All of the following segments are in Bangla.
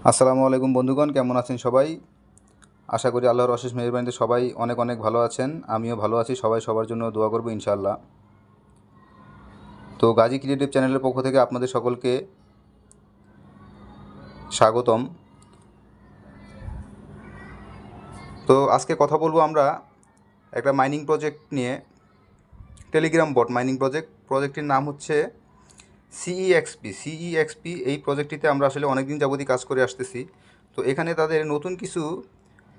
আসসালামু আলাইকুম বন্ধুগণ, কেমন আছেন সবাই? আশা করি আল্লাহর অশেষ মেহেরবানিতে সবাই অনেক অনেক ভালো আছেন। আমিও ভালো আছি। সবাই সবার জন্য দোয়া করব ইনশাআল্লাহ। তো গাজী ক্রিয়েটিভ চ্যানেলের পক্ষ থেকে আপনাদের সকলকে স্বাগতম। তো আজকে কথা বলবো আমরা একটা মাইনিং প্রজেক্ট নিয়ে, টেলিগ্রাম বট মাইনিং প্রজেক্টটির নাম হচ্ছে সিইএক্সপি। এই প্রজেক্টটিতে আমরা আসলে অনেক দিন যাবতই কাজ করে আসতেছি। তো এখানে তাদের নতুন কিছু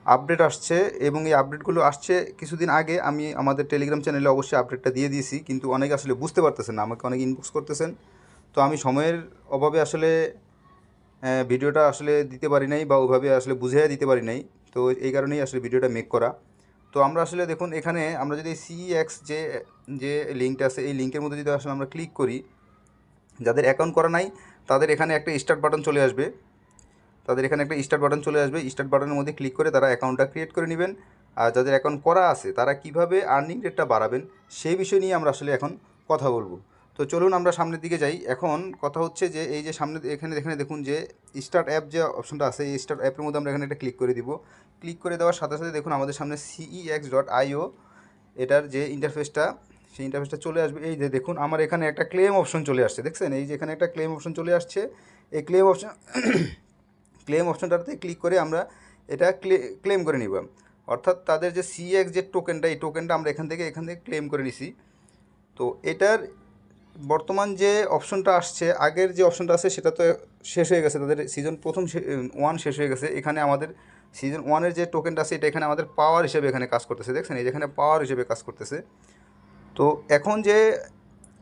আপডেট আসছে এবং এই আপডেটগুলো আসছে কিছুদিন আগে। আমি আমাদের টেলিগ্রাম চ্যানেলে অবশ্যই আপডেটটা দিয়ে দিয়েছি, কিন্তু অনেকে আসলে বুঝতে পারতেছেন না, আমাকে অনেক ইনবক্স করতেছেন। তো আমি সময়ের অভাবে আসলে ভিডিওটা আসলে দিতে পারি নাই, বা ওইভাবে আসলে বুঝিয়ে দিতে পারি নাই। তো এই কারণেই আসলে ভিডিওটা মেক করা। তো আমরা আসলে দেখুন, এখানে আমরা যদি সিইএক্স যে যে লিঙ্কটা আছে, এই লিঙ্কের মধ্যে যদি আসলে আমরা ক্লিক করি, যাদের অ্যাকাউন্ট করা নাই তাদের এখানে একটা স্টার্ট বাটন চলে আসবে। স্টার্ট বাটনের মধ্যে ক্লিক করে তারা অ্যাকাউন্টটা ক্রিয়েট করে নেবেন। আর যাদের অ্যাকাউন্ট করা আছে তারা কিভাবে আর্নিং রেটটা বাড়াবেন সেই বিষয় নিয়ে আমরা আসলে এখন কথা বলবো। তো চলুন আমরা সামনের দিকে যাই। এখন কথা হচ্ছে যে এই যে সামনে এখানে দেখুন যে স্টার্ট অ্যাপ যে অপশনটা আছে, এই স্টার্ট অ্যাপের মধ্যে আমরা এখানে একটা ক্লিক করে দিব। ক্লিক করে দেওয়ার সাথে সাথে দেখুন আমাদের সামনে CEX.io এটার যে ইন্টারফেসটা, সেই ইন্টারফেসটা চলে আসবে। এই যে দেখুন আমার এখানে একটা ক্লেম অপশন চলে আসছে, দেখছেন? এই যে এখানে একটা ক্লেম অপশন চলে আসছে। এই ক্লেম অপশনটাতে ক্লিক করে আমরা এটা ক্লেম করে নিব। অর্থাৎ তাদের যে সিএক্স যে টোকেনটা, এই টোকেনটা আমরা এখান থেকে ক্লেম করে নিছি। তো এটার বর্তমান যে অপশনটা আসছে, আগের যে অপশনটা আছে সেটা তো শেষ হয়ে গেছে, তাদের সিজন প্রথম 1 শেষ হয়ে গেছে। এখানে আমাদের সিজন 1-এর যে টোকেনটা আছে এটা এখানে আমাদের পাওয়ার হিসেবে এখানে কাজ করতেছে, দেখছেন? এই যেখানে পাওয়ার হিসেবে কাজ করতেছে। তো এখন যে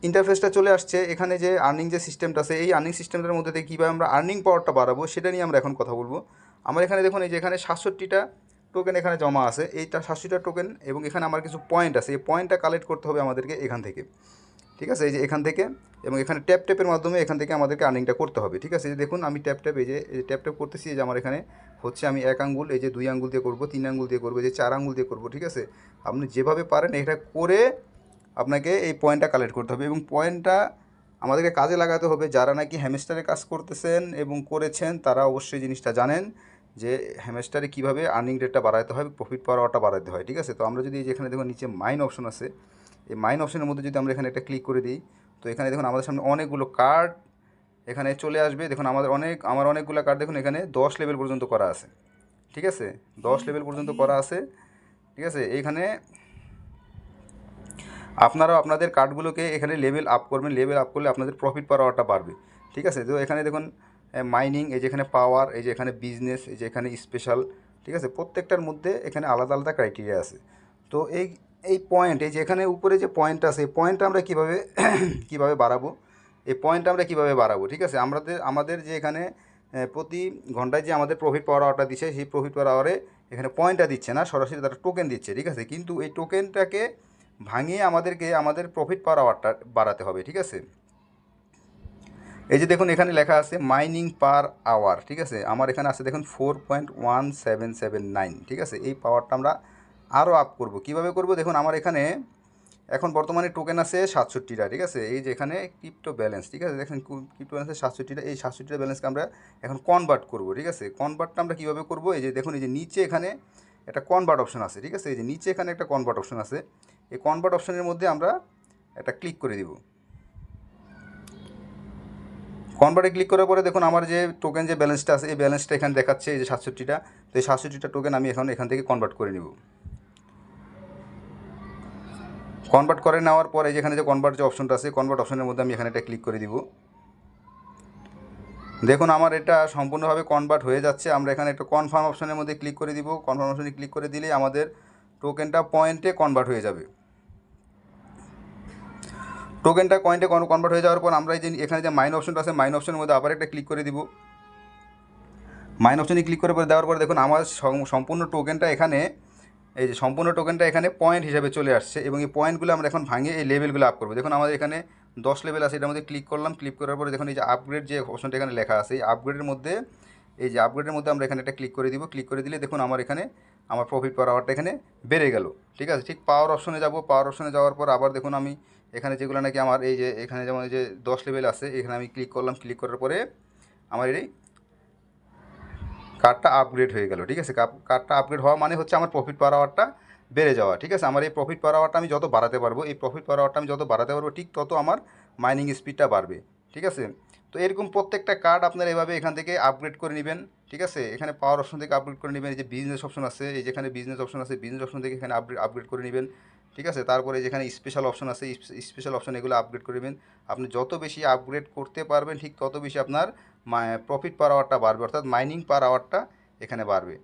ইন্টারফেসটা চলে আসছে, এখানে যে আর্নিং যে সিস্টেমটা আছে, এই আর্নিং সিস্টেমটার মধ্যে থেকে কীভাবে আমরা আর্নিং পাওয়ারটা বাড়াবো সেটা নিয়ে আমরা এখন কথা বলবো। আমার এখানে দেখুন, এই যে এখানে 67টা টোকেন এখানে জমা আছে, এইটা 67টা টোকেন, এবং এখানে আমার কিছু পয়েন্ট আছে। এই পয়েন্টটা কালেক্ট করতে হবে আমাদেরকে এখান থেকে, ঠিক আছে? এই যে এখান থেকে, এবং এখানে ট্যাপের মাধ্যমে এখান থেকে আমাদেরকে আর্নিংটা করতে হবে, ঠিক আছে? এই যে দেখুন আমি এই যে ট্যাপ করতেছি। এই যে আমার এখানে হচ্ছে আমি 1 আঙ্গুল, এই যে 2 আঙ্গুল দিয়ে করবো, 3 আঙ্গুল দিয়ে করবো, এই যে 4 আঙ্গুল দিয়ে করবো, ঠিক আছে? আপনি যেভাবে পারেন এটা করে আপনাকে এই পয়েন্টটা কালেক্ট করতে হবে, এবং পয়েন্টটা আমাদেরকে কাজে লাগাতে হবে। যারা নাকি হ্যামস্টারে কাজ করতেছেন এবং করেছেন তারা অবশ্যই জিনিসটা জানেন যে হ্যামস্টারে কীভাবে আর্নিং রেটটা বাড়াতে হয়, প্রফিট পাওয়ারটা বাড়াতে হয়, ঠিক আছে? তো আমরা যদি যেখানে দেখুন নিচে মাইন অপশন আছে, এই মাইন অপশনের মধ্যে যদি আমরা এখানে একটা ক্লিক করে দিই, তো এখানে দেখুন আমাদের সামনে অনেকগুলো কার্ড এখানে চলে আসবে। দেখুন আমার অনেকগুলো কার্ড দেখুন এখানে 10 লেভেল পর্যন্ত করা আছে, ঠিক আছে? 10 লেভেল পর্যন্ত করা আছে, ঠিক আছে? এইখানে আপনারাও আপনাদের কার্ডগুলোকে এখানে লেভেল আপ করবেন। লেভেল আপ করলে আপনাদের প্রফিট পাওয়ারটা বাড়বে, ঠিক আছে? তো এখানে দেখুন মাইনিং, এই যে এখানে পাওয়ার, এই যে এখানে বিজনেস, এই যে এখানে স্পেশাল, ঠিক আছে? প্রত্যেকটার মধ্যে এখানে আলাদা আলাদা ক্রাইটেরিয়া আছে। তো এই পয়েন্ট, এই যে এখানে উপরে যে পয়েন্টটা আছে, এই পয়েন্টটা আমরা কীভাবে কীভাবে বাড়াবো, এই পয়েন্টটা আমরা কীভাবে বাড়াবো, ঠিক আছে? আমাদের যে এখানে প্রতি ঘন্টায় যে আমাদের প্রফিট পাওয়ার আওয়ারটা দিচ্ছে, সেই প্রফিট পাওয়ার আওয়ারে এখানে পয়েন্টটা দিচ্ছে না, সরাসরি তারা টোকেন দিচ্ছে, ঠিক আছে? কিন্তু এই টোকেনটাকে ভাঙিয়ে আমাদেরকে আমাদের প্রফিট পাওয়ার আওয়ারটা বাড়াতে হবে, ঠিক আছে? এই যে দেখুন এখানে লেখা আছে মাইনিং পার আওয়ার, ঠিক আছে? আমার এখানে আছে দেখুন 4.1779, ঠিক আছে? এই পাওয়ারটা আমরা আরও আপ করব। কীভাবে করব? দেখুন আমার এখানে এখন বর্তমানে টোকেন আছে 67টা, ঠিক আছে? এই যে এখানে ক্রিপ্টো ব্যালেন্স, ঠিক আছে? দেখেন ক্রিপ্টো ব্যালেন্স 67টা, এই 67টা ব্যালেন্সকে আমরা এখন কনভার্ট করব, ঠিক আছে? কনভার্টটা আমরা কীভাবে করব? এই যে দেখুন এই যে নিচে এখানে একটা কনভার্ট অপশন আছে, ঠিক আছে? এই যে নিচে এখানে একটা কনভার্ট অপশন আছে, এই কনভার্ট অপশনের মধ্যে আমরা একটা ক্লিক করে দিব। কনভার্টে ক্লিক করার পরে দেখুন আমার যে টোকেন যে ব্যালেন্সটা আছে, এই ব্যালেন্সটা এখানে দেখাচ্ছে, এই যে 67টা। তো এই 67টা টোকেন আমি এখান থেকে কনভার্ট করে নিব। কনভার্ট করে নেওয়ার পরে যেখানে যে কনভার্ট যে অপশনটা আছে, কনভার্ট অপশনের মধ্যে আমি এখানে একটা ক্লিক করে দিব। দেখুন আমার এটা সম্পূর্ণভাবে কনভার্ট হয়ে যাচ্ছে। আমরা এখানে একটা কনফার্ম অপশনের মধ্যে ক্লিক করে দিব। কনফার্ম অপশনে ক্লিক করে দিলেই আমাদের টোকেনটা পয়েন্টে কনভার্ট হয়ে যাবে। টোকেনটা পয়েন্টে কনভার্ট হয়ে যাওয়ার পর আমরা এই যে এখানে যে মাইন অপশনটা আছে, মাইন অপশনের মধ্যে আবার একটা ক্লিক করে দিব। মাইন অপশনে ক্লিক করে দেওয়ার পরে দেখুন আমার সম্পূর্ণ টোকেনটা এখানে, এই যে সম্পূর্ণ টোকেনটা এখানে পয়েন্ট হিসাবে চলে আসছে, এবং এই পয়েন্টগুলো আমরা এখন ভাঙিয়ে এই লেভেলগুলো আপ করবো। দেখুন আমাদের এখানে 10 লেভেল আছে, এটার মধ্যে ক্লিক করলাম। ক্লিক করার পরে দেখুন এই যে আপগ্রেড যে অপশনটা এখানে লেখা আছে, এই আপগ্রেডের মধ্যে আমরা এখানে একটা ক্লিক করে দিব। ক্লিক করে দিলে দেখুন আমার এখানে আমার প্রফিট পাওয়ার আওয়ারটা এখানে বেড়ে গেল, ঠিক আছে? ঠিক পাওয়ার অপশনে যাব। পাওয়ার অপশনে যাওয়ার পর আবার দেখুন আমি এখানে যেগুলো নাকি আমার এই যে এখানে যেমন এই যে 10 লেভেল আছে, এখানে আমি ক্লিক করলাম। ক্লিক করার পরে আমার এই কার্ডটা আপগ্রেড হয়ে গেল। ঠিক আছে, কার্ডটা আপগ্রেড হওয়া মানে হচ্ছে আমার প্রফিট পার আওয়ারটা বেড়ে যাওয়া। ঠিক আছে, আমার এই প্রফিট পার আওয়ারটা আমি যত বাড়াতে পারবো, এই প্রফিট পার আওয়ারটা আমি যত বাড়াতে পারবো ঠিক তত আমার মাইনিং স্পিডটা বাড়বে। ঠিক আছে, তো এরকম প্রত্যেকটা কার্ড আপনারা এভাবে এখান থেকে আপগ্রেড করে নেবেন। ঠিক আছে, এখানে পাওয়ার অপশন থেকে আপগ্রেড করে নেবেন। এই যে বিজনেস অপশন আছে, এই যেখানে বিজনেস অপশন আছে, বিজনেস অপশন থেকে এখানে আপগ্রেড করে নেবেন। ঠিক আছে, তারপরে যেখানে স্পেশাল অপশন আছে, স্পেশাল অপশন এগুলো আপগ্রেড করে নেবেন। আপনি যত বেশি আপগ্রেড করতে পারবেন ঠিক তত বেশি আপনার প্রফিট পার আওয়ারটা বাড়বে, অর্থাৎ মাইনিং পার আওয়ারটা এখানে বাড়বে।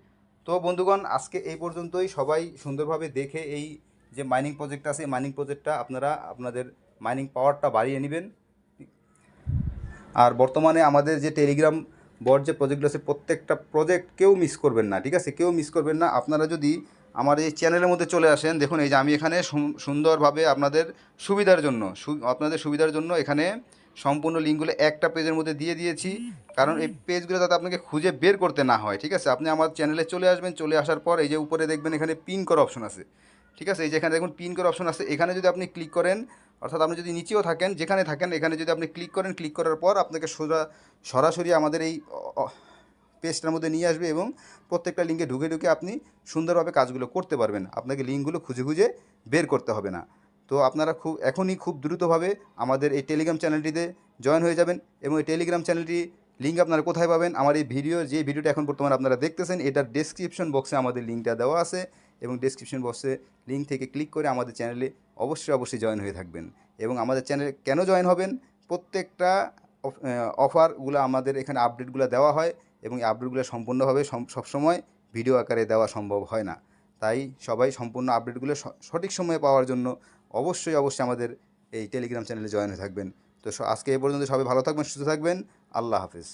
তো বন্ধুগণ, আজকে এই পর্যন্তই। সবাই সুন্দরভাবে দেখে এই যে মাইনিং প্রজেক্ট আছে, মাইনিং প্রজেক্টটা আপনারা আপনাদের মাইনিং পাওয়ারটা বাড়িয়ে নেবেন। আর বর্তমানে আমাদের যে টেলিগ্রাম বট যে প্রজেক্টগুলো আছে, প্রত্যেকটা প্রজেক্ট কেউ মিস করবেন না। ঠিক আছে, কেউ মিস করবেন না। আপনারা যদি আমার এই চ্যানেলের মধ্যে চলে আসেন, দেখুন এই যে আমি এখানে সুন্দরভাবে আপনাদের সুবিধার জন্য আপনাদের সুবিধার জন্য এখানে সম্পূর্ণ লিঙ্কগুলো একটা পেজের মধ্যে দিয়ে দিয়েছি, কারণ এই পেজগুলো যাতে আপনাকে খুঁজে বের করতে না হয়। ঠিক আছে, আপনি আমার চ্যানেলে চলে আসবেন, চলে আসার পর এই যে উপরে দেখবেন এখানে পিন করা অপশন আছে। ঠিক আছে, এই যে এখানে দেখুন পিন করা অপশন আছে, এখানে যদি আপনি ক্লিক করেন, অর্থাৎ আপনি যদি নিচেও থাকেন, যেখানে থাকেন, এখানে যদি আপনি ক্লিক করেন, ক্লিক করার পর আপনাকে সরাসরি আমাদের এই পেজটার মধ্যে নিয়ে আসবে এবং প্রত্যেকটা লিঙ্কে ঢুকে ঢুকে আপনি সুন্দরভাবে কাজগুলো করতে পারবেন। আপনাকে লিঙ্কগুলো খুঁজে খুঁজে বের করতে হবে না। তো আপনারা এখনই খুব দ্রুতভাবে আমাদের এই টেলিগ্রাম চ্যানেলটিতে জয়েন হয়ে যাবেন। এবং এই টেলিগ্রাম চ্যানেলটি লিঙ্ক আপনারা কোথায় পাবেন? আমার এই যে ভিডিওটা এখন বর্তমানে আপনারা দেখতেছেন, এটার ডেসক্রিপশন বক্সে আমাদের লিঙ্কটা দেওয়া আছে, এবং ডেসক্রিপশন বক্সে লিঙ্ক থেকে ক্লিক করে আমাদের চ্যানেলে অবশ্যই জয়েন হয়ে থাকবেন। এবং আমাদের চ্যানেলে কেন জয়েন হবেন? প্রত্যেকটা অফারগুলো আমাদের এখানে আপডেটগুলো দেওয়া হয়, এবং এই আপডেটগুলো সম্পূর্ণভাবে সবসময় ভিডিও আকারে দেওয়া সম্ভব হয় না। তাই সবাই সম্পূর্ণ আপডেটগুলো সঠিক সময়ে পাওয়ার জন্য অবশ্যই আমাদের এই টেলিগ্রাম চ্যানেলে জয়েন হয়ে থাকবেন। তো আজকে এই পর্যন্ত সবাই ভালো থাকবেন, সুস্থ থাকবেন। আল্লাহ হাফেজ।